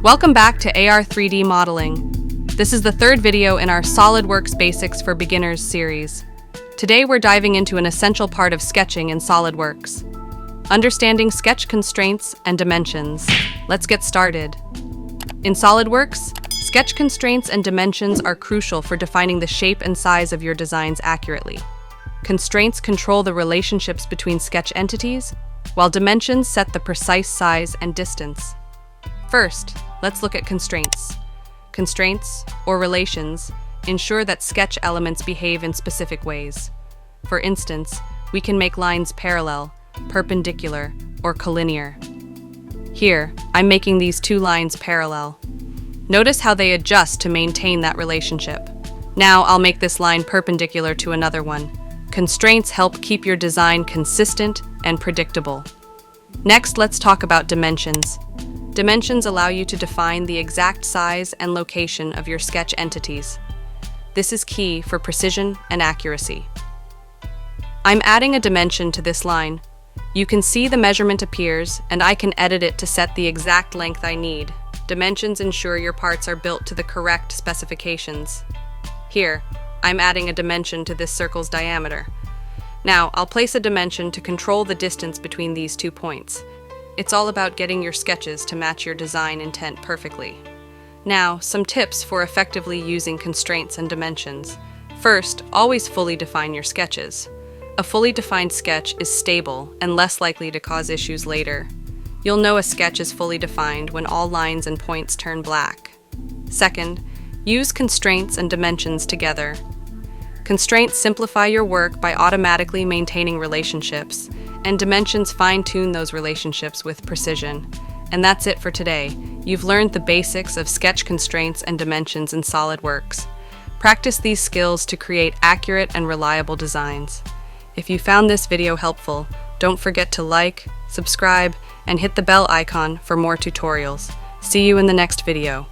Welcome back to AR-3D modeling. This is the third video in our SolidWorks Basics for Beginners series. Today we're diving into an essential part of sketching in SolidWorks: understanding sketch constraints and dimensions. Let's get started. In SolidWorks, sketch constraints and dimensions are crucial for defining the shape and size of your designs accurately. Constraints control the relationships between sketch entities, while dimensions set the precise size and distance. First, let's look at constraints. Constraints, or relations, ensure that sketch elements behave in specific ways. For instance, we can make lines parallel, perpendicular, or collinear. Here, I'm making these two lines parallel. Notice how they adjust to maintain that relationship. Now I'll make this line perpendicular to another one. Constraints help keep your design consistent and predictable. Next, let's talk about dimensions. Dimensions allow you to define the exact size and location of your sketch entities. This is key for precision and accuracy. I'm adding a dimension to this line. You can see the measurement appears, and I can edit it to set the exact length I need. Dimensions ensure your parts are built to the correct specifications. Here, I'm adding a dimension to this circle's diameter. Now, I'll place a dimension to control the distance between these 2 points. It's all about getting your sketches to match your design intent perfectly. Now, some tips for effectively using constraints and dimensions. First, always fully define your sketches. A fully defined sketch is stable and less likely to cause issues later. You'll know a sketch is fully defined when all lines and points turn black. Second, use constraints and dimensions together. Constraints simplify your work by automatically maintaining relationships, and dimensions fine-tune those relationships with precision. And that's it for today. You've learned the basics of sketch constraints and dimensions in SolidWorks. Practice these skills to create accurate and reliable designs. If you found this video helpful, don't forget to like, subscribe, and hit the bell icon for more tutorials. See you in the next video.